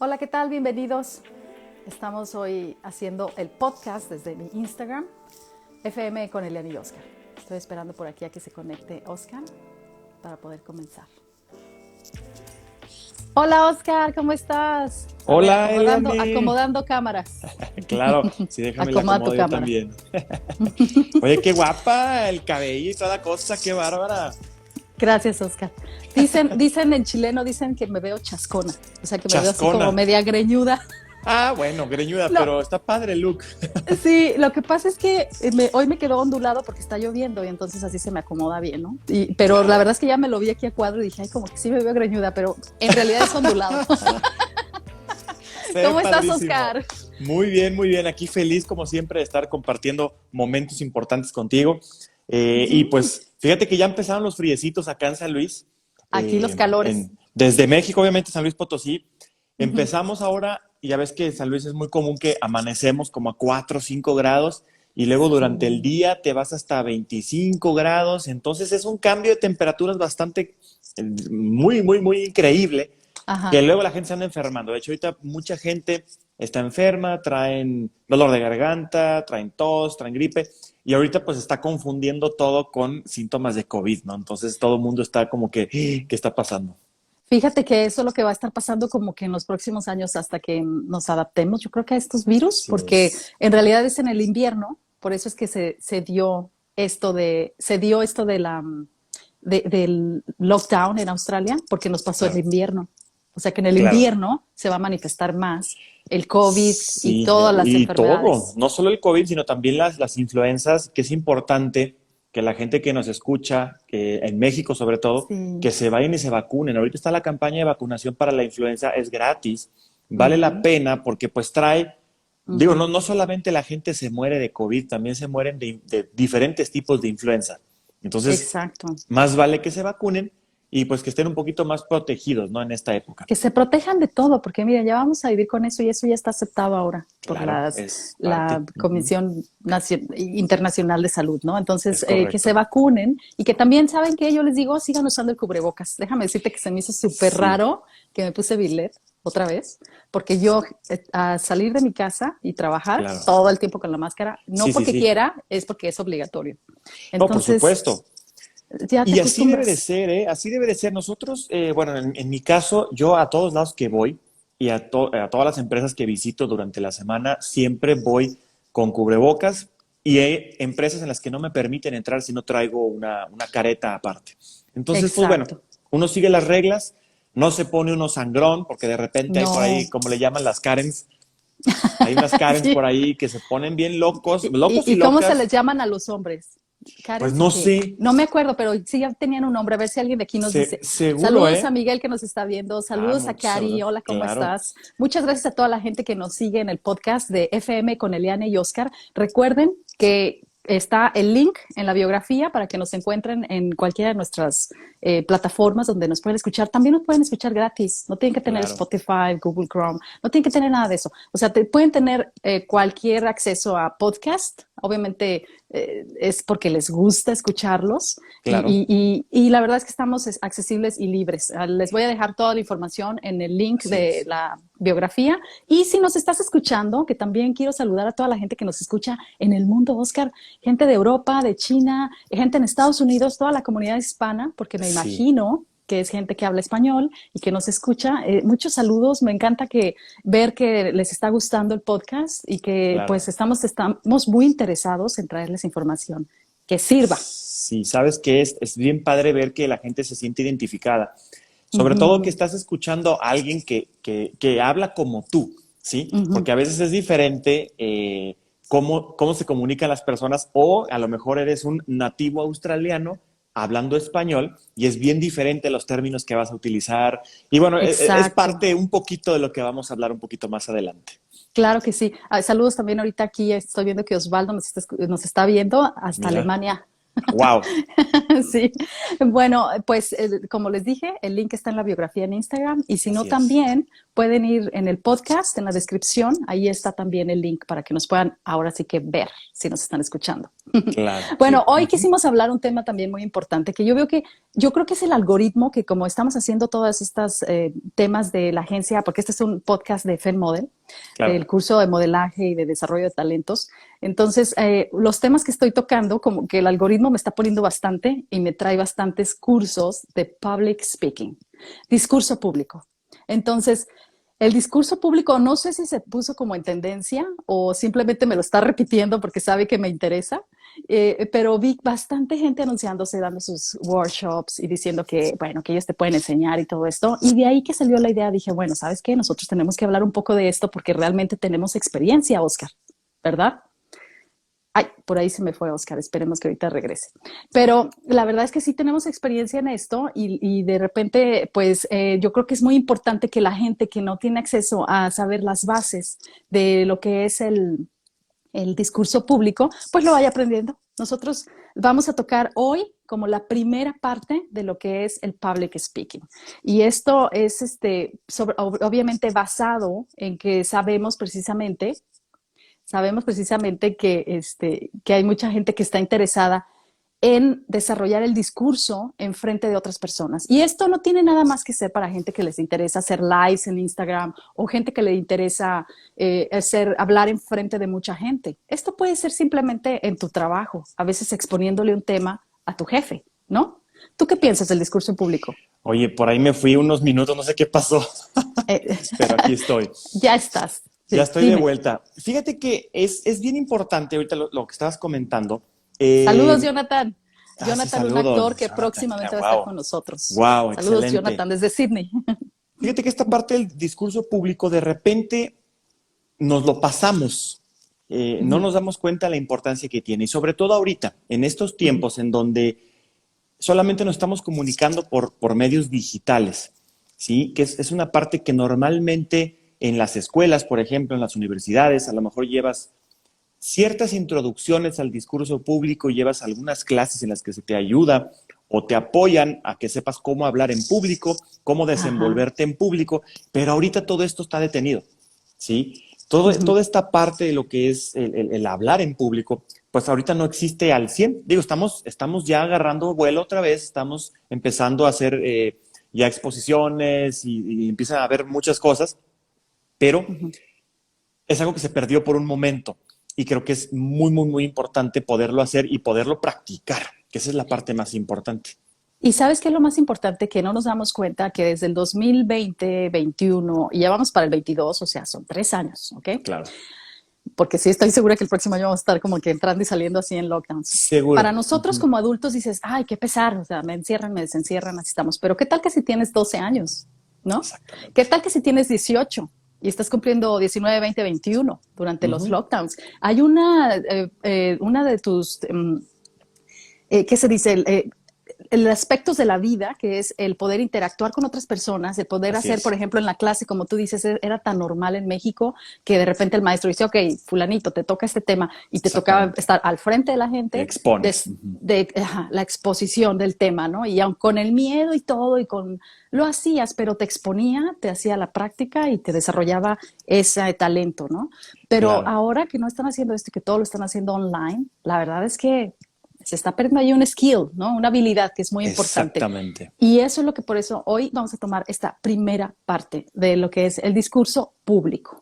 Hola, ¿qué tal? Bienvenidos. Estamos hoy haciendo el podcast desde mi Instagram, FM con Eliana y Oscar. Estoy esperando por aquí a que se conecte Oscar para poder comenzar. Hola, Oscar, ¿cómo estás? A ver, Hola, Eliane. acomodando cámaras. Claro, sí, déjame la Acomoda tu acomodo yo cámara. también. Oye, qué guapa, el cabello y toda cosa, qué bárbara. Gracias, Oscar. Dicen en chileno, dicen que me veo chascona, o sea, que me veo así Chascona. como media greñuda. Ah, bueno, greñuda, No, pero está padre el look. sí, lo que pasa es que hoy me quedó ondulado porque está lloviendo y entonces así se me acomoda bien, ¿no? Pero la Claro. verdad es que ya me lo vi aquí a cuadro y dije, ay, como que sí me veo greñuda, pero en realidad es ondulado. Se ve ¿Cómo estás, padrísimo. Oscar? Muy bien. Aquí feliz, como siempre, de estar compartiendo momentos importantes contigo. Y Mm, pues, fíjate que ya empezaron los friecitos acá en San Luis. aquí los calores. Desde México, obviamente, San Luis Potosí. Ujú. Empezamos ahora, y ya ves que en San Luis es muy común que amanecemos como a 4 o 5 grados y luego durante el Sí. día te vas hasta 25 grados. Entonces es un cambio de temperaturas bastante, muy increíble, que Ajá. luego la gente se anda enfermando. De hecho, ahorita mucha gente está enferma, traen dolor de garganta, traen tos, traen gripe, y ahorita pues está confundiendo todo con síntomas de COVID, ¿no? Entonces todo el mundo está como que, ¿qué está pasando? Fíjate que eso es lo que va a estar pasando como que en los próximos años hasta que nos adaptemos, yo creo que a estos virus, Así porque es. en realidad es en el invierno, por eso es que se dio esto del lockdown en Australia, porque nos pasó el Claro, invierno. O sea que en el claro. invierno se va a manifestar más el COVID y Sí, todas las y todo, enfermedades. no solo el COVID, sino también las influencias, que es importante que la gente que nos escucha, que en México sobre todo, Sí. que se vayan y se vacunen. Ahorita está la campaña de vacunación para la influenza, es gratis, vale la Ujú, pena porque pues trae, digo, ujú. no solamente la gente se muere de COVID, también se mueren de diferentes tipos de influenza. Entonces, Exacto. más vale que se vacunen y pues que estén un poquito más protegidos, ¿no? En esta época. Que se protejan de todo, porque mira, ya vamos a vivir con eso y eso ya está aceptado ahora por Claro, es la parte. Ujú. Comisión Internacional de Salud, ¿no? Entonces, Es que se correcto. vacunen y que también saben que yo les digo, sigan usando el cubrebocas. Déjame decirte que se me hizo súper Sí, raro que me puse Villet otra vez, porque yo a salir de mi casa y trabajar claro. todo el tiempo con la máscara, no Sí, sí, porque sí. quiera, es porque es obligatorio. No, por Entonces, supuesto. ya te Y así debe de acostumbras. ser, ¿eh? Así debe de ser. Nosotros, bueno, en mi caso, yo a todos lados que voy y a todas las empresas que visito durante la semana, siempre voy con cubrebocas y hay empresas en las que no me permiten entrar si no traigo una careta aparte. Entonces, pues bueno, Exacto. uno sigue las reglas, no se pone uno sangrón, porque de repente hay por ahí, No. como le llaman las Karens, hay unas Karens por Sí. ahí que se ponen bien locos, ¿Y, locos y y cómo se les locas. llaman a los hombres? Pues Karen, sí no que sé, no me acuerdo, pero sí ya tenían un nombre. A ver si alguien de aquí nos dice. seguro, Saludos a ¿eh? Miguel que nos está viendo. Ah, Saludos a muchas Cari. gracias. Hola, ¿cómo Claro, estás? Muchas gracias a toda la gente que nos sigue en el podcast de FM con Eliane y Oscar. Recuerden que está el link en la biografía para que nos encuentren en cualquiera de nuestras plataformas donde nos pueden escuchar. También nos pueden escuchar gratis. No tienen que tener claro. Spotify, Google Chrome. No tienen que tener nada de eso. O sea, pueden tener cualquier acceso a podcast. Obviamente es porque les gusta escucharlos Claro. y la verdad es que estamos accesibles y libres. Les voy a dejar toda la información en el link Así de es. la biografía y si nos estás escuchando, que también quiero saludar a toda la gente que nos escucha en el mundo, Oscar, gente de Europa, de China, gente en Estados Unidos, toda la comunidad hispana, porque me Sí, imagino que es gente que habla español y que nos escucha. Muchos saludos, me encanta ver que les está gustando el podcast y que claro. pues estamos muy interesados en traerles información que sirva. Sí, sabes que es bien padre ver que la gente se siente identificada. Sobre todo que Ujú, estás escuchando a alguien que habla como tú, ¿sí? ujú. Porque a veces es diferente cómo se comunican las personas o a lo mejor eres un nativo australiano hablando español y es bien diferente los términos que vas a utilizar. Y bueno, es Exacto. parte un poquito de lo que vamos a hablar un poquito más adelante. Claro que sí. Saludos también ahorita aquí. Estoy viendo que Osvaldo nos está viendo hasta Mira, Alemania. Wow. Sí, bueno, pues como les dije, el link está en la biografía en Instagram y si no Así es. también pueden ir en el podcast, en la descripción, ahí está también el link para que nos puedan ahora sí que ver si nos están escuchando. Claro, Bueno, sí. hoy Ujú. quisimos hablar un tema también muy importante que yo creo que es el algoritmo que como estamos haciendo todas estas temas de la agencia, porque este es un podcast de FENModel, Claro. del curso de modelaje y de desarrollo de talentos. Entonces, los temas que estoy tocando, como que el algoritmo me está poniendo bastante y me trae bastantes cursos de public speaking, discurso público. Entonces, el discurso público no sé si se puso como en tendencia o simplemente me lo está repitiendo porque sabe que me interesa, pero vi bastante gente anunciándose, dando sus workshops y diciendo que, bueno, que ellos te pueden enseñar y todo esto. Y de ahí que salió la idea, dije, bueno, ¿sabes qué? Nosotros tenemos que hablar un poco de esto porque realmente tenemos experiencia, Oscar, ¿verdad? Ay, por ahí se me fue Oscar, esperemos que ahorita regrese. Pero la verdad es que sí tenemos experiencia en esto y de repente, pues yo creo que es muy importante que la gente que no tiene acceso a saber las bases de lo que es el discurso público, pues lo vaya aprendiendo. Nosotros vamos a tocar hoy como la primera parte de lo que es el public speaking. Y esto es obviamente basado en que sabemos precisamente que hay mucha gente que está interesada en desarrollar el discurso en frente de otras personas. Y esto no tiene nada más que ser para gente que les interesa hacer lives en Instagram o gente que le interesa hablar en frente de mucha gente. Esto puede ser simplemente en tu trabajo, a veces exponiéndole un tema a tu jefe, ¿no? ¿Tú qué Claro. piensas del discurso en público? Oye, por ahí me fui unos minutos, no sé qué pasó, Eh, pero aquí estoy. ya estás. Ya Sí, estoy de dime. vuelta. Fíjate que es bien importante ahorita lo que estabas comentando. Saludos, Eh, Jonathan. sí, Jonathan, un actor saludos, que Jonathan. Mira, próximamente va a estar wow. con nosotros. Wow, Saludos, excelente. Jonathan, desde Sydney. Fíjate que esta parte del discurso público de repente nos lo pasamos. No nos damos cuenta de la importancia que tiene. Y sobre todo ahorita, en estos tiempos en donde solamente nos estamos comunicando por medios digitales, ¿sí? Que es una parte que normalmente en las escuelas, por ejemplo, en las universidades, a lo mejor llevas ciertas introducciones al discurso público, llevas algunas clases en las que se te ayuda o te apoyan a que sepas cómo hablar en público, cómo Ajá. desenvolverte en público, pero ahorita todo esto está detenido, ¿sí? Ujú. Toda esta parte de lo que es el hablar en público, pues ahorita no existe al 100. Digo, estamos ya agarrando vuelo otra vez, estamos empezando a hacer ya exposiciones y empiezan a haber muchas cosas, pero Ujú. es algo que se perdió por un momento y creo que es muy, muy, muy importante poderlo hacer y poderlo practicar, que esa es la parte más importante. Y sabes qué es lo más importante, que no nos damos cuenta que desde el 2020, 21 y ya vamos para el 22, o sea, son 3 años, ¿ok? Claro. Porque sí estoy segura que el próximo año vamos a estar como que entrando y saliendo así en lockdowns. Para Seguro. nosotros Ujú. como adultos dices, ay, qué pesar, o sea, me encierran, me desencierran, así estamos. Pero ¿qué tal que si tienes 12 años, no? ¿Qué Exactamente. tal que si tienes 18 y estás cumpliendo 19, 20, 21 durante los Ujú. lockdowns? Hay una de tus, ¿qué se dice? El aspectos de la vida, que es el poder interactuar con otras personas, el poder Así hacer, por es. ejemplo, en la clase, como tú dices, era tan normal en México que de repente el maestro dice, ok, fulanito, te toca este tema y te tocaba Exactamente. estar al frente de la gente Expones. Ujú. la exposición del tema, ¿no? Y aun con el miedo y todo, lo hacías, pero te exponía, te hacía la práctica y te desarrollaba ese talento, ¿no? Pero Claro. ahora que no están haciendo esto y que todo lo están haciendo online, la verdad es que se está perdiendo ahí un skill, ¿no? Una habilidad que es muy importante. Exactamente. Y eso es lo que por eso hoy vamos a tomar esta primera parte de lo que es el discurso público.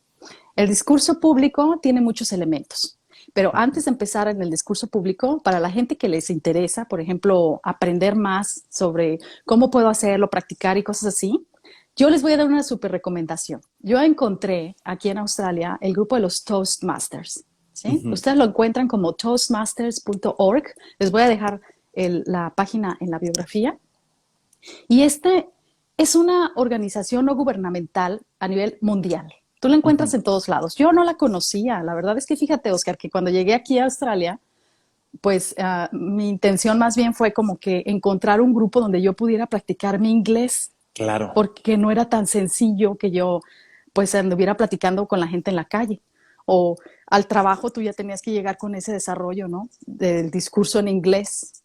El discurso público tiene muchos elementos, pero antes de empezar en el discurso público, para la gente que les interesa, por ejemplo, aprender más sobre cómo puedo hacerlo, practicar y cosas así, yo les voy a dar una súper recomendación. Yo encontré aquí en Australia el grupo de los Toastmasters. ¿Sí? Ujú. Ustedes lo encuentran como toastmasters.org. Les voy a dejar la página en la biografía. Y es una organización no gubernamental a nivel mundial. Tú la encuentras Ujú. en todos lados. Yo no la conocía. La verdad es que fíjate, Oscar, que cuando llegué aquí a Australia, pues mi intención más bien fue como que encontrar un grupo donde yo pudiera practicar mi inglés, Claro. porque no era tan sencillo que yo pues anduviera platicando con la gente en la calle. O al trabajo tú ya tenías que llegar con ese desarrollo, ¿no? Del discurso en inglés.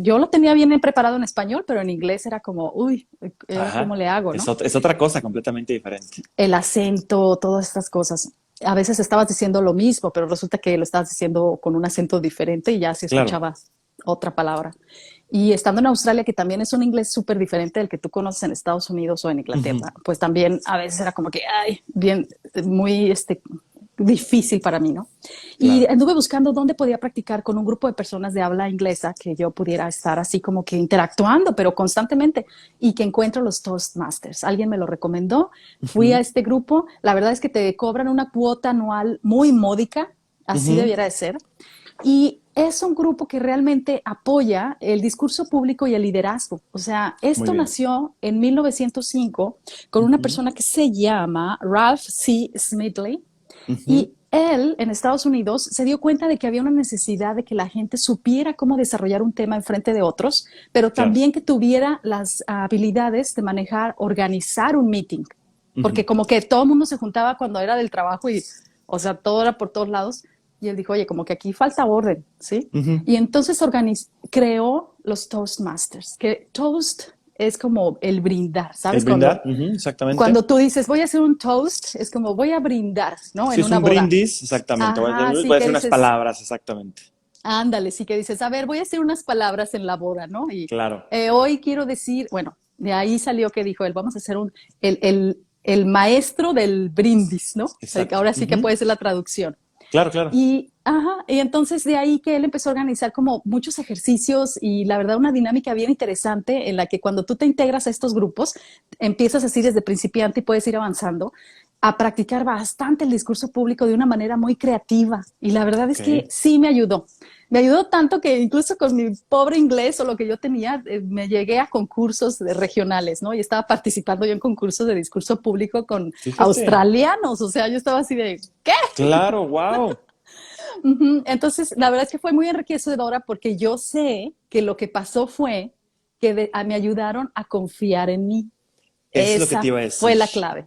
yo lo tenía bien preparado en español, pero en inglés era como, uy, ¿cómo Ajá. le hago, no? Es otra cosa completamente diferente. El acento, todas estas cosas. A veces estabas diciendo lo mismo, pero resulta que lo estabas diciendo con un acento diferente y ya se Claro. escuchaba otra palabra. Y estando en Australia, que también es un inglés súper diferente del que tú conoces en Estados Unidos o en Ujú. Inglaterra, pues también a veces era como que, ay, bien, muy difícil para mí, ¿no? Y Claro. anduve buscando dónde podía practicar con un grupo de personas de habla inglesa que yo pudiera estar así como que interactuando, pero constantemente, y que encuentro los Toastmasters. Alguien me lo recomendó, fui a Ujú. este grupo, la verdad es que te cobran una cuota anual muy módica, así Ujú. debiera de ser, y es un grupo que realmente apoya el discurso público y el liderazgo. O sea, Muy esto bien. nació en 1905 con una Ujú. persona que se llama Ralph C. Smedley, Ujú. y él, en Estados Unidos, se dio cuenta de que había una necesidad de que la gente supiera cómo desarrollar un tema en frente de otros, pero Claro. también que tuviera las habilidades de manejar, organizar un meeting. Ujú. Porque como que todo el mundo se juntaba cuando era del trabajo y, o sea, todo era por todos lados. Y él dijo, oye, como que aquí falta orden, ¿sí? Ujú. Y entonces creó los Toastmasters, que toast es como el brindar, El ¿sabes? brindar. Ujú. Exactamente. Cuando tú dices, voy a hacer un toast, es como voy a brindar, ¿no? Si En es una un boda. brindis, exactamente. Ajá, Voy sí a que decir unas dices, palabras, exactamente. ándale, sí que dices, a ver, voy a decir unas palabras en la boda, ¿no? Y Claro. hoy quiero decir, bueno, de ahí salió que dijo él, vamos a hacer el maestro del brindis, ¿no? Exacto. Ahora sí que Ujú. puede ser la traducción. Claro, claro. Y entonces de ahí que él empezó a organizar como muchos ejercicios y la verdad una dinámica bien interesante en la que cuando tú te integras a estos grupos, empiezas así desde principiante y puedes ir avanzando a practicar bastante el discurso público de una manera muy creativa. Y la verdad es que Ok. sí me ayudó. Me ayudó tanto que incluso con mi pobre inglés o lo que yo tenía, me llegué a concursos regionales, ¿no? Y estaba participando yo en concursos de discurso público con Fíjate. australianos. O sea, yo estaba así de, ¿qué? Claro, wow. Ujú. Entonces, la verdad es que fue muy enriquecedora porque yo sé que lo que pasó fue que me ayudaron a confiar en mí. Es lo que te Esa iba a fue decir. la clave.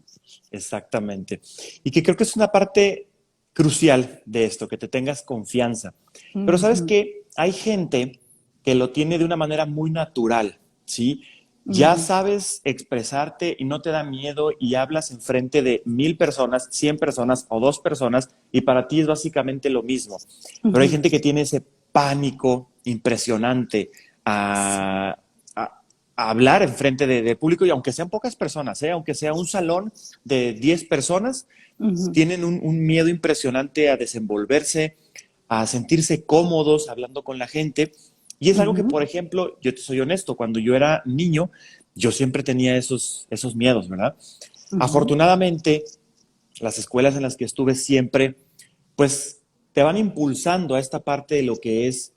Exactamente. Y que creo que es una parte crucial de esto, que te tengas confianza. Pero sabes Ujú, que hay gente que lo tiene de una manera muy natural, ¿sí? Ya ujú, sabes expresarte y no te da miedo y hablas enfrente de 1000 personas, 100 personas o 2 personas y para ti es básicamente lo mismo. Pero hay ujú. gente que tiene ese pánico impresionante Sí. a, a hablar enfrente de público y aunque sean pocas personas, ¿eh? Aunque sea un salón de 10 personas, Ujú, tienen un miedo impresionante a desenvolverse, a sentirse cómodos hablando con la gente. Y es algo que, ujú, por ejemplo, yo te soy honesto, cuando yo era niño, yo siempre tenía esos miedos, ¿verdad? ujú. Afortunadamente, las escuelas en las que estuve siempre, pues te van impulsando a esta parte de lo que es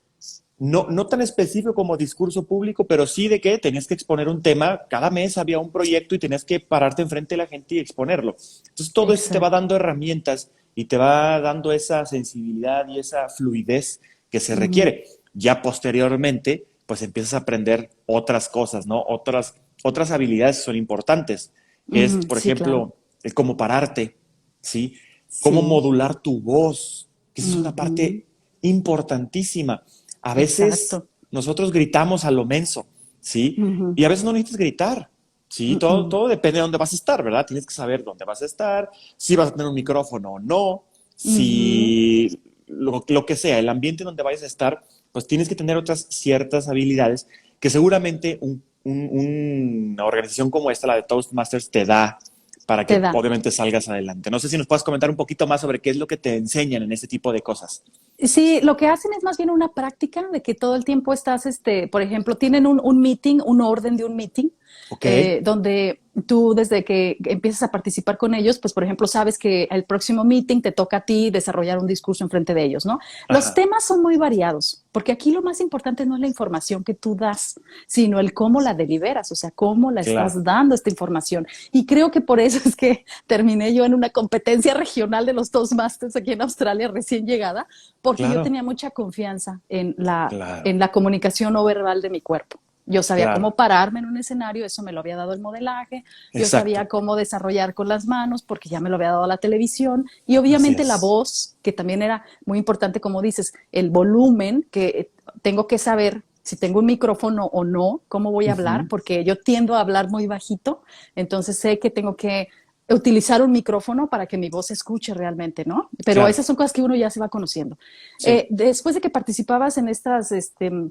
no tan específico como discurso público, pero sí de que tenías que exponer un tema. Cada mes había un proyecto y tenías que pararte enfrente de la gente y exponerlo. Entonces todo eso te va Exacto. dando herramientas y te va dando esa sensibilidad y esa fluidez que se Ujú, requiere. Ya posteriormente, pues empiezas a aprender otras cosas, ¿no? Otras habilidades que son importantes, que es, ujú. por Sí, claro. ejemplo, el cómo pararte, ¿sí? Cómo Sí. modular tu voz, que esa es una Ujú. parte importantísima. A veces Exacto. nosotros gritamos a lo menso, ¿sí? Ujú, Y a veces no necesitas gritar, ¿sí? ujú, Todo depende de dónde vas a estar, ¿verdad? Tienes que saber dónde vas a estar, si vas a tener un micrófono o no, ujú. si lo que sea, el ambiente donde vayas a estar, pues tienes que tener otras ciertas habilidades que seguramente una organización como esta, la de Toastmasters, te da para Te que da. obviamente salgas adelante. No sé si nos puedes comentar un poquito más sobre qué es lo que te enseñan en este tipo de cosas. Sí, lo que hacen es más bien una práctica de que todo el tiempo estás, por ejemplo, tienen un meeting, un orden de un meeting, Ok, donde tú desde que empiezas a participar con ellos, pues por ejemplo, sabes que el próximo meeting te toca a ti desarrollar un discurso en frente de ellos, ¿no? Los ajá, temas son muy variados, porque aquí lo más importante no es la información que tú das, sino el cómo la deliberas, o sea, cómo la claro, estás dando esta información. Y creo que por eso es que terminé yo en una competencia regional de los Toastmasters aquí en Australia recién llegada, porque yo claro, tenía mucha confianza claro, en la comunicación no verbal de mi cuerpo. Yo sabía claro, cómo pararme en un escenario, eso me lo había dado el modelaje, yo exacto, sabía cómo desarrollar con las manos, porque ya me lo había dado la televisión, y así obviamente la es. voz, que también era muy importante, como dices, el volumen, que tengo que saber si tengo un micrófono o no, cómo voy a hablar, porque yo tiendo a hablar muy bajito, entonces sé que tengo que utilizar un micrófono para que mi voz se escuche realmente, ¿no? Pero Claro, esas son cosas que uno ya se va conociendo. sí. Después de que participabas en estas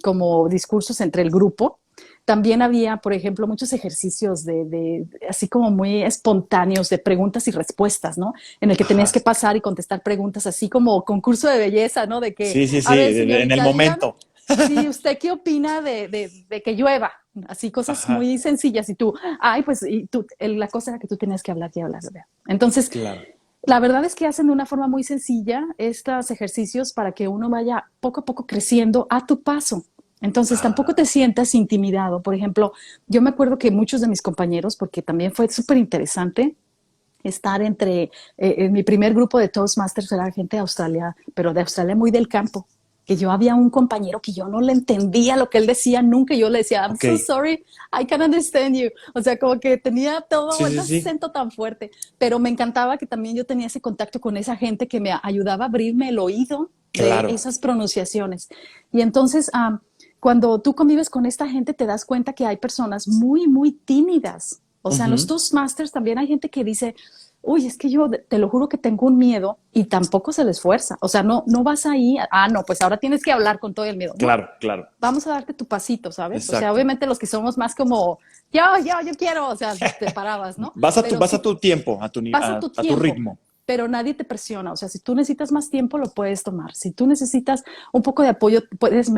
como discursos entre el grupo, también había, por ejemplo, muchos ejercicios así como muy espontáneos de preguntas y respuestas, ¿no? En el que tenías Ajá. que pasar y contestar preguntas así como concurso de belleza, ¿no? De que, Sí, sí, a sí, ver, en el señorita, dígame, momento. sí, ¿usted qué opina de que llueva? Así cosas Ajá, muy sencillas y tú, ay, pues y tú, la cosa era que tú tenías que hablar y hablar, ¿verdad? Entonces, claro. la verdad es que hacen de una forma muy sencilla estos ejercicios para que uno vaya poco a poco creciendo a tu paso. Entonces, tampoco te Ah, sientas intimidado. Por ejemplo, yo me acuerdo que muchos de mis compañeros, porque también fue súper interesante estar en mi primer grupo de Toastmasters era gente de Australia, pero de Australia muy del campo, que yo había un compañero que yo no le entendía lo que él decía nunca, y yo le decía, I'm ok. so sorry, I can't understand you. O sea, como que tenía todo Sí, ese sí, sí. acento tan fuerte, pero me encantaba que también yo tenía ese contacto con esa gente que me ayudaba a abrirme el oído de Claro. esas pronunciaciones. Y entonces, cuando tú convives con esta gente, te das cuenta que hay personas muy, muy tímidas. O sea, en los Ujú. Toastmasters también hay gente que dice, uy, es que yo te lo juro que tengo un miedo y tampoco se le esfuerza. O sea, no vas ahí, no, pues ahora tienes que hablar con todo el miedo. No, Claro, claro. vamos a darte tu pasito, ¿sabes? O sea, Exacto. obviamente los que somos más como, yo quiero, o sea, te parabas, ¿no? Pero Vas a sí, tu tiempo, pasa tu a tu tiempo, ritmo. pero nadie te presiona. O sea, si tú necesitas más tiempo, lo puedes tomar. Si tú necesitas un poco de apoyo, puedes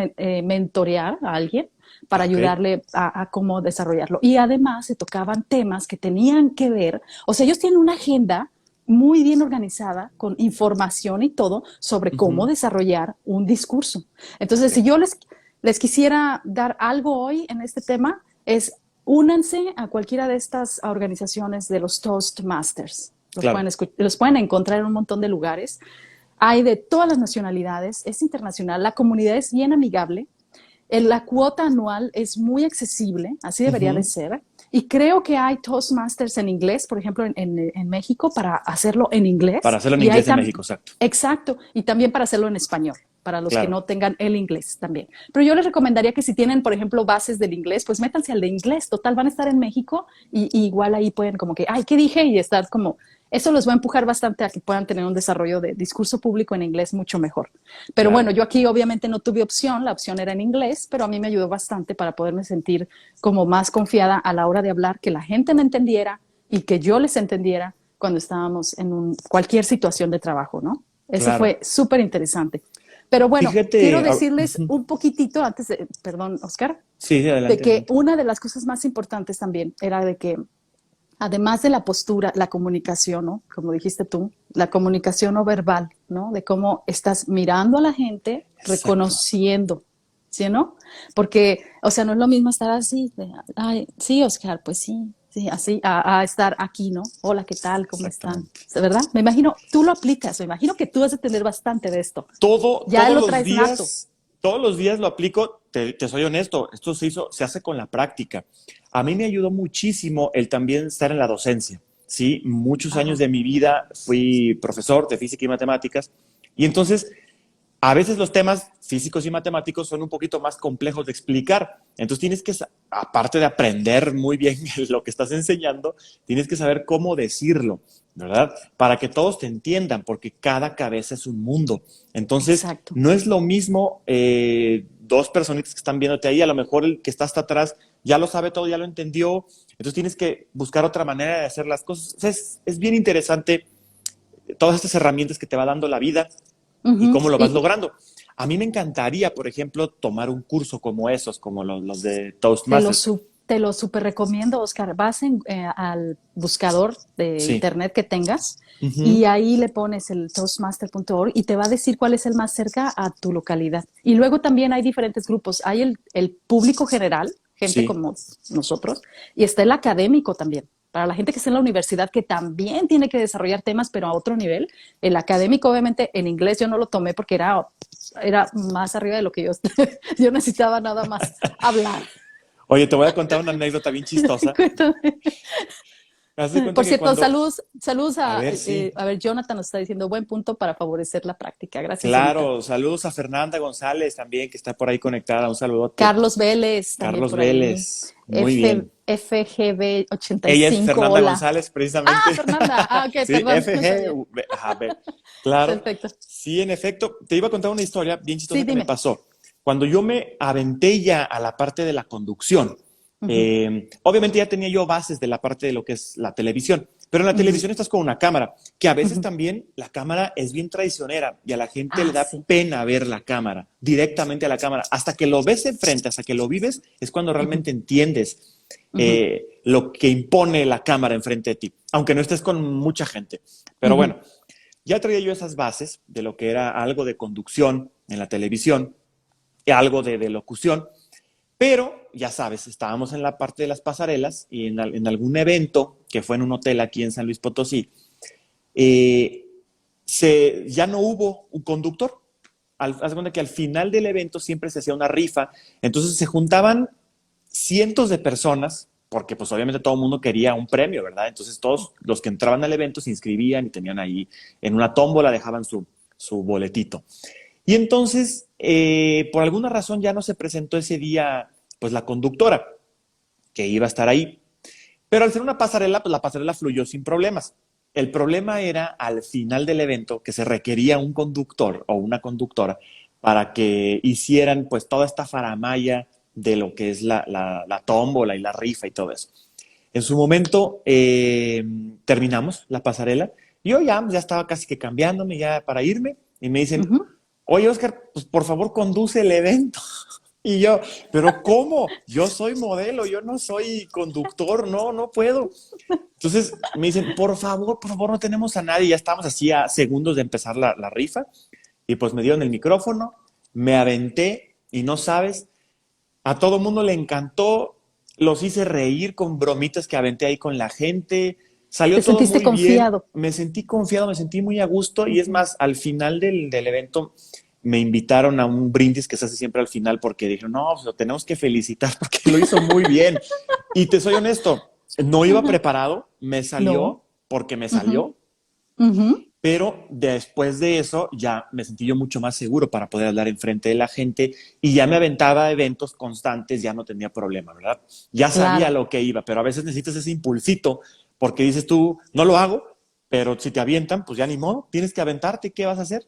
mentorear a alguien para Ok. ayudarle a cómo desarrollarlo. Y además se tocaban temas que tenían que ver, o sea, ellos tienen una agenda muy bien organizada, con información y todo sobre cómo Ujú. desarrollar un discurso. Ok. Entonces, si yo les quisiera dar algo hoy en este tema, es únanse a cualquiera de estas organizaciones de los Toastmasters. Claro. Los pueden encontrar en un montón de lugares. Hay de todas las nacionalidades, es internacional, la comunidad es bien amigable, la cuota anual es muy accesible, así debería de Ujú. ser. Y creo que hay Toastmasters en inglés, por ejemplo, en México, para hacerlo en Para inglés. hacerlo en Y hay inglés en México, exacto. exacto, y también para hacerlo en español, para los que Claro. no tengan el inglés también. Pero yo les recomendaría que si tienen, por ejemplo, bases del inglés, pues métanse al de inglés. Total, van a estar en México y igual ahí pueden como que, ay, ¿qué dije? Y estar como, eso los va a empujar bastante a que puedan tener un desarrollo de discurso público en inglés mucho mejor. Pero bueno, Claro. yo aquí obviamente no tuve opción, la opción era en inglés, pero a mí me ayudó bastante para poderme sentir como más confiada a la hora de hablar, que la gente me entendiera y que yo les entendiera cuando estábamos en cualquier situación de trabajo, ¿no? Eso Claro. fue súper interesante. Pero bueno, quiero Fíjate. decirles Ujú. un poquitito antes de, perdón, Oscar, Sí, sí, de adelante, que adelante. una de las cosas más importantes también era de que además de la postura, la comunicación, ¿no? Como dijiste tú, la comunicación no verbal, ¿no? De cómo estás mirando a la gente, Exacto. reconociendo, ¿sí, no? Porque, o sea, no es lo mismo estar así, ay, sí, Oscar, pues sí, sí, así, a estar aquí, ¿no? Hola, ¿qué tal? ¿Cómo están? Exactamente. ¿Verdad? Me imagino, tú lo aplicas, me imagino que tú vas a tener bastante de esto. Todo, Ya lo traes nato. todos los días lo aplico, te soy honesto, esto se hace con la práctica. A mí me ayudó muchísimo el también estar en la docencia, ¿sí? Muchos años Ajá, de mi vida fui profesor de física y matemáticas y entonces a veces los temas físicos y matemáticos son un poquito más complejos de explicar. Entonces tienes que, aparte de aprender muy bien lo que estás enseñando, tienes que saber cómo decirlo, ¿verdad? Para que todos te entiendan, porque cada cabeza es un mundo. Entonces, exacto. no es lo mismo dos personitas que están viéndote ahí, a lo mejor el que está hasta atrás ya lo sabe todo, ya lo entendió. Entonces tienes que buscar otra manera de hacer las cosas. O sea, es bien interesante todas estas herramientas que te va dando la vida Uh y -huh. cómo lo vas logrando. A mí me encantaría, por ejemplo, tomar un curso como esos, como los de Toastmasters. Te lo super recomiendo, Oscar. Vas al buscador de Sí. internet que tengas Uh y -huh. ahí le pones el toastmaster.org y te va a decir cuál es el más cerca a tu localidad. Y luego también hay diferentes grupos. Hay el público general, gente Sí, como nosotros, y está el académico también. Para la gente que está en la universidad, que también tiene que desarrollar temas, pero a otro nivel. El académico, obviamente, en inglés yo no lo tomé porque era más arriba de lo que yo necesitaba nada más hablar. oye, te voy a contar una anécdota bien chistosa. Cuéntame. Haz de cuenta Por que cierto, cuando, saludos a ver, sí, a ver, Jonathan nos está diciendo buen punto para favorecer la práctica. Gracias, Jonathan. claro, saludos a Fernanda González también, que está por ahí conectada, un saludote. Carlos Vélez también Carlos por ahí. Vélez, muy bien. FGB Ella es 85, Fernanda hola. González, Ah, precisamente. Fernanda. Ah, ok, Sí, perdón, no FG, sabía. ajá, claro. Perfecto. Sí, en efecto. Te iba a contar una historia bien Sí, chistosa que me dime. pasó. Cuando yo me aventé ya a la parte de la conducción, Ujú, obviamente ya tenía yo bases de la parte de lo que es la televisión, pero en la ujú, televisión estás con una cámara, que a veces ujú. también la cámara es bien traicionera y a la gente le Ah, da sí. pena ver la cámara, directamente a la cámara. Hasta que lo ves enfrente, hasta que lo vives, es cuando Ujú, realmente entiendes ujú, lo que impone la cámara enfrente de ti, aunque no estés con mucha gente. Pero ujú. bueno, ya traía yo esas bases de lo que era algo de conducción en la televisión, y algo de locución, pero ya sabes, estábamos en la parte de las pasarelas y en algún evento que fue en un hotel aquí en San Luis Potosí, eh, ya no hubo un conductor. Haz de cuenta que al final del evento siempre se hacía una rifa, entonces se juntaban cientos de personas, porque pues obviamente todo el mundo quería un premio, ¿verdad? Entonces todos los que entraban al evento se inscribían y tenían ahí en una tómbola, dejaban su boletito. Y entonces, por alguna razón ya no se presentó ese día, pues la conductora que iba a estar ahí. Pero al ser una pasarela, pues la pasarela fluyó sin problemas. El problema era al final del evento que se requería un conductor o una conductora para que hicieran pues toda esta faramaya de lo que es la tómbola y la rifa y todo eso. En su momento terminamos la pasarela y yo ya estaba casi que cambiándome ya para irme y me dicen, Ujú. oye Oscar, pues por favor conduce el evento. Y yo, pero ¿cómo? Yo soy modelo, yo no soy conductor, no, no puedo. Entonces me dicen, por favor, no tenemos a nadie. Ya estamos así a segundos de empezar la rifa. Y pues me dieron el micrófono, me aventé y no sabes, a todo mundo le encantó, los hice reír con bromitas que aventé ahí con la gente, Te salió todo sentiste muy bien, confiado. me sentí confiado, me sentí muy a gusto y es Ujú. más, al final del evento me invitaron a un brindis que se hace siempre al final porque dijeron, no, pues lo tenemos que felicitar porque lo hizo muy bien. Y te soy honesto, no iba preparado, me No. salió porque me Ujú, salió, ujú. pero después de eso ya me sentí yo mucho más seguro para poder hablar enfrente de la gente y ya me aventaba a eventos constantes, ya no tenía problema, ¿verdad? Ya sabía Claro. lo que iba, pero a veces necesitas ese impulsito porque dices tú, no lo hago, pero si te avientan, pues ya ni modo, tienes que aventarte, ¿qué vas a hacer?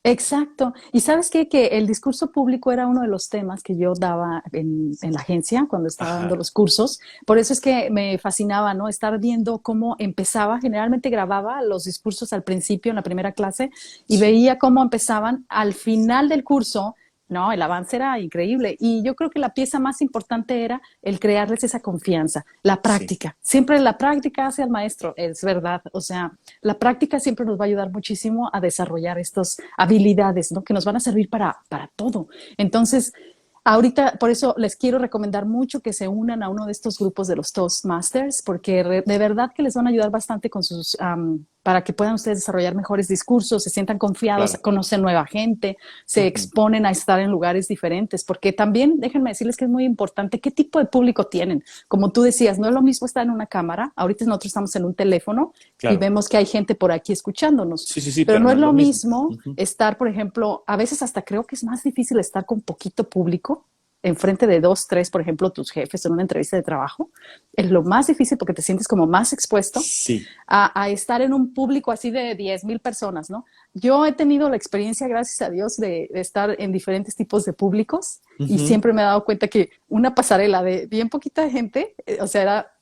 Exacto. Y sabes qué? Que el discurso público era uno de los temas que yo daba en la agencia cuando estaba dando Ajá, los cursos. Por eso es que me fascinaba, ¿no? Estar viendo cómo empezaba. Generalmente grababa los discursos al principio, en la primera clase, y sí, veía cómo empezaban al final del curso. No, el avance era increíble. Y yo creo que la pieza más importante era el crearles esa confianza, la sí, práctica. Siempre la práctica hace al maestro, es verdad. O sea, la práctica siempre nos va a ayudar muchísimo a desarrollar estas habilidades, ¿no? Que nos van a servir para todo. Entonces, ahorita, por eso les quiero recomendar mucho que se unan a uno de estos grupos de los Toastmasters, porque de verdad que les van a ayudar bastante con sus, para que puedan ustedes desarrollar mejores discursos, se sientan confiados, claro. conocen nueva gente, se Ujú, exponen a estar en lugares diferentes, porque también déjenme decirles que es muy importante qué tipo de público tienen. Como tú decías, no es lo mismo estar en una cámara, ahorita nosotros estamos en un teléfono y claro. vemos que hay gente por aquí escuchándonos, Sí, sí, sí, pero pero no no es es lo lo mismo. mismo Ujú, estar, por ejemplo, a veces hasta creo que es más difícil estar con poquito público enfrente de dos, tres, por ejemplo, tus jefes en una entrevista de trabajo, es lo más difícil porque te sientes como más expuesto sí, a estar en un público así de 10,000 personas, ¿no? Yo he tenido la experiencia, gracias a Dios, de estar en diferentes tipos de públicos y ujú, siempre me he dado cuenta que una pasarela de bien poquita gente, o sea, era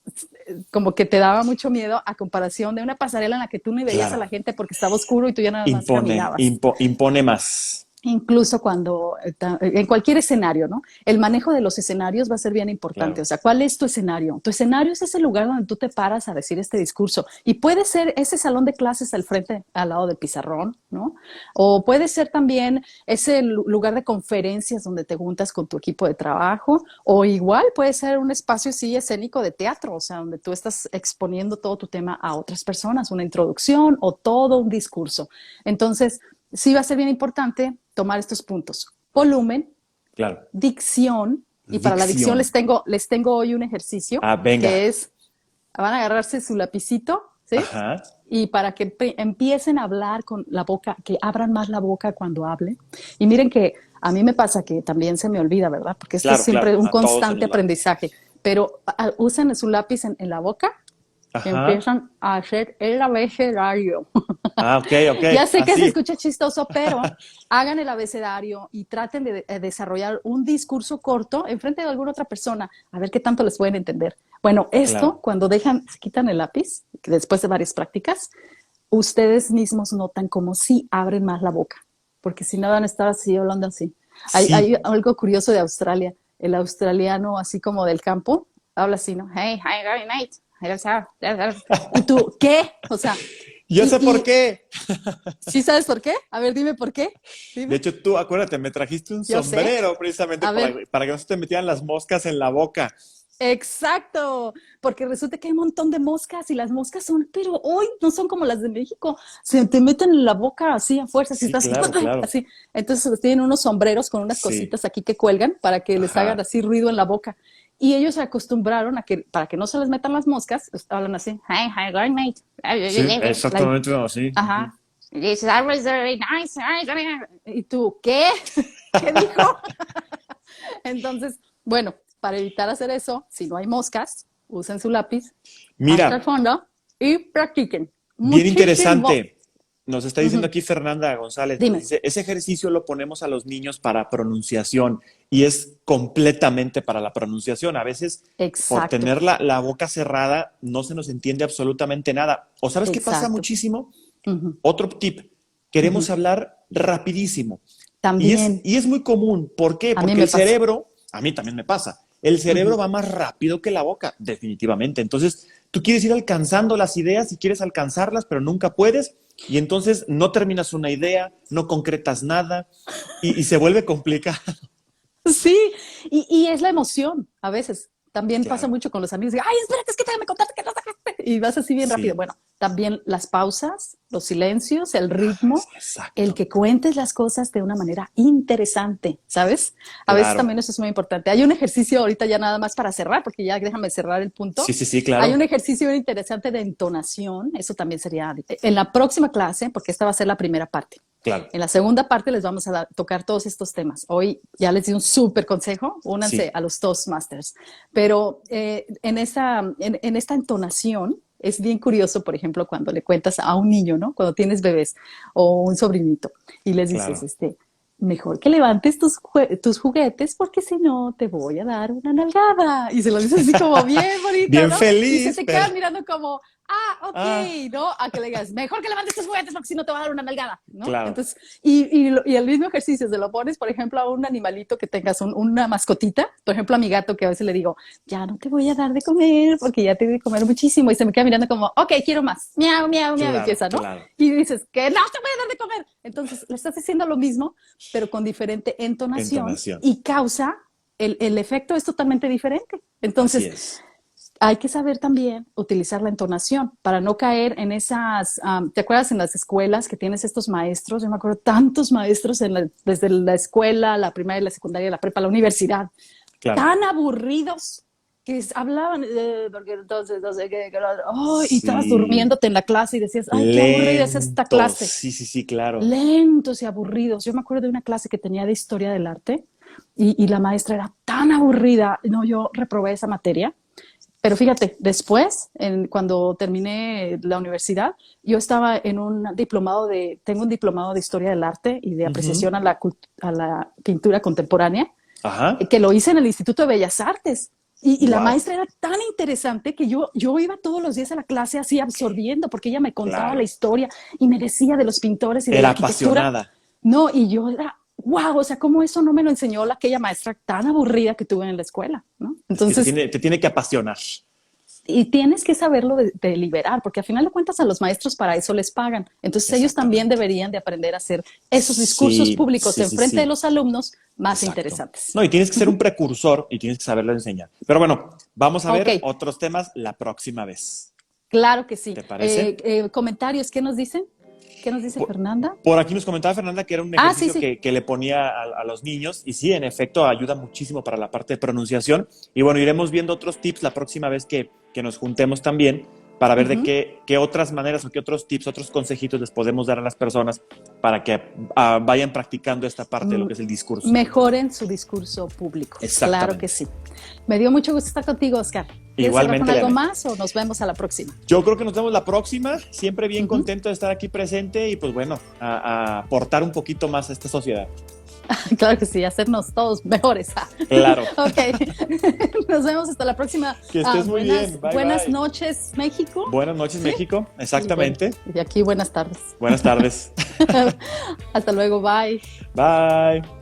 como que te daba mucho miedo a comparación de una pasarela en la que tú no veías a claro. la gente porque estaba oscuro y tú ya nada más Impone, caminabas impone más. incluso cuando, en cualquier escenario, ¿no? El manejo de los escenarios va a ser bien importante. O Claro, sea, ¿cuál es tu escenario? Tu escenario es ese lugar donde tú te paras a decir este discurso. Y puede ser ese salón de clases al frente, al lado del pizarrón, ¿no? O puede ser también ese lugar de conferencias donde te juntas con tu equipo de trabajo. O igual puede ser un espacio así escénico de teatro, o sea, donde tú estás exponiendo todo tu tema a otras personas, una introducción o todo un discurso. Entonces, sí va a ser bien importante tomar estos puntos. Volumen, claro. dicción, y para la dicción Dicción. les tengo hoy un ejercicio Ah, venga. que es van a agarrarse su lapicito, ¿sí? Ajá. Y para que empiecen a hablar con la boca, que abran más la boca cuando hablen. Y miren que a mí me pasa que también se me olvida, ¿verdad? Porque esto es Claro, siempre claro, un a todos se constante nos va. aprendizaje. Pero usen su lápiz en la boca y Ajá. empiezan a hacer el abecedario. Ah, ok, ok, Ya sé que se así. escucha chistoso, pero hagan el abecedario y traten de desarrollar un discurso corto en frente de alguna otra persona, a ver qué tanto les pueden entender. Bueno, esto, Claro. cuando se quitan el lápiz, después de varias prácticas, ustedes mismos notan como si abren más la boca, porque si no van a estar así, hablando así. Hay Sí. algo curioso de Australia. El australiano, así como del campo, habla así, ¿no? Hey, hi, very nice. Y tú, ¿qué? O sea, Yo sé por y qué. ¿sí sabes por qué? A ver, dime por qué. De Dime. hecho, tú, acuérdate, me trajiste un Yo sé. sombrero precisamente A ver, para que no se te metieran las moscas en la boca. exacto. Porque resulta que hay un montón de moscas y las moscas son, pero hoy no son como las de México. Se te meten en la boca así a fuerza, si Sí, estás claro, claro. así. Entonces tienen unos sombreros con unas Sí. cositas aquí que cuelgan para que les hagan Ajá. así ruido en la boca. Y ellos se acostumbraron a que, para que no se les metan las moscas, hablan así. Hi, hi, good night. Sí, Like, exactamente así. Ujú. ajá. This is always very nice. Y tú, ¿qué? ¿Qué dijo? Entonces, bueno, para evitar hacer eso, si no hay moscas, usen su lápiz hasta el Mira, fondo y practiquen bien muchísimo. interesante. Nos está diciendo Ujú. aquí Fernanda González, nos Dime, dice, ese ejercicio lo ponemos a los niños para pronunciación y es completamente para la pronunciación. A veces, por exacto, tener la boca cerrada, no se nos entiende absolutamente nada. ¿O sabes qué pasa exacto. muchísimo? Ujú, Otro tip, queremos ujú. hablar rapidísimo. También, Y es muy común. ¿Por qué? a mí Porque me el pasa. cerebro, a mí también me pasa, el cerebro Ujú. va más rápido que la boca, definitivamente. Entonces, tú quieres ir alcanzando las ideas y quieres alcanzarlas, pero nunca puedes. Y entonces no terminas una idea, no concretas nada y se vuelve complicado. Sí, y es la emoción a veces. También pasa Claro, mucho con los amigos. Ay, espérate, es que te me contaste que no sacaste. Y vas así bien rápido. sí. Bueno, también las pausas, los silencios, el ritmo, el Exacto. que cuentes las cosas de una manera interesante, ¿sabes? A veces Claro. también eso es muy importante. Hay un ejercicio ahorita ya nada más para cerrar, porque ya déjame cerrar el Sí, punto. sí, sí, Hay claro. un ejercicio bien interesante de entonación. Eso también sería en la próxima clase, porque esta va a ser la primera parte. Claro. En la segunda parte les vamos a tocar todos estos temas. Hoy ya les di un súper consejo, únanse Sí. a los Toastmasters. Pero en esta entonación es bien curioso, por ejemplo, cuando le cuentas a un niño, ¿no? Cuando tienes bebés o un sobrinito y les dices, Claro. mejor que levantes tus juguetes porque si no te voy a dar una nalgada. Y se lo dices así como bien bonito, Bien ¿no? Y se feliz, te pero... quedan mirando como, ah, ok, Ah, ¿no? A que le digas, mejor que levantes tus juguetes porque si no te va a dar una nalgada, ¿no? claro. Entonces, y el mismo ejercicio, se lo pones, por ejemplo, a un animalito que tengas, una mascotita, por ejemplo, a mi gato, que a veces le digo, ya no te voy a dar de comer porque ya te di de comer muchísimo, y se me queda mirando como, ok, quiero más, miau, miau, miau, y Claro, empieza, ¿no? claro. Y dices, que no te voy a dar de comer. Entonces, le estás diciendo lo mismo, pero con diferente entonación Entonación. y causa, el efecto es totalmente diferente. Así Entonces, es. hay que saber también utilizar la entonación para no caer en esas, ¿te acuerdas en las escuelas que tienes estos maestros? Yo me acuerdo tantos maestros desde la escuela, la primaria, la secundaria, la prepa, la universidad, Claro. tan aburridos que hablaban, porque entonces, no sé qué, oh, y estabas Sí. durmiéndote en la clase y decías, ay, qué aburrida es esta Lentos. clase. Sí, sí, sí, claro. Lentos y aburridos. Yo me acuerdo de una clase que tenía de historia del arte y la maestra era tan aburrida. No, yo reprobé esa materia. Pero fíjate, después, cuando terminé la universidad, yo estaba en tengo un diplomado de historia del arte y de Ujú. apreciación a la pintura contemporánea, Ajá. que lo hice en el Instituto de Bellas Artes. Y la Wow. maestra era tan interesante que yo iba todos los días a la clase así absorbiendo, porque ella me contaba la Claro. historia y me decía de los pintores y de la Era arquitectura. apasionada. No, y yo era, wow, o sea, cómo eso no me lo enseñó aquella maestra tan aburrida que tuve en la escuela, ¿no? Es que Entonces, te tiene que apasionar. y tienes que saberlo de liberar, porque al final de cuentas a los maestros para eso les pagan. Entonces ellos también Exactamente. deberían de aprender a hacer esos discursos Sí, públicos sí, en sí, frente de sí. los alumnos más Exacto. interesantes. No, y tienes que ser un precursor y tienes que saberlo enseñar. Pero bueno, vamos a Ok, ver otros temas la próxima vez. claro que sí. ¿Te parece? Comentarios, ¿qué nos dicen? ¿Qué nos dice Por, Fernanda? por aquí nos comentaba Fernanda que era un Ah, sí, ejercicio sí. que le ponía a los niños y sí, en efecto, ayuda muchísimo para la parte de pronunciación. Y bueno, iremos viendo otros tips la próxima vez que nos juntemos también para ver de qué otras maneras o qué otros tips, otros consejitos les podemos dar a las personas para que vayan practicando esta parte de lo que es el discurso. Mejoren su discurso público. Claro que sí. Me dio mucho gusto estar contigo, Oscar. Igualmente. ¿Quieres hablar con algo más o nos vemos a la próxima? Yo creo que nos vemos la próxima. Siempre bien contento de estar aquí presente y pues bueno, a aportar un poquito más a esta sociedad. Claro que sí, hacernos todos mejores. Claro. Ok, nos vemos hasta la próxima. Que estés muy bien. Bye, buenas bye. Noches, México. Buenas noches, ¿sí? México, exactamente. Y aquí buenas tardes. Buenas tardes. Hasta luego, bye. Bye.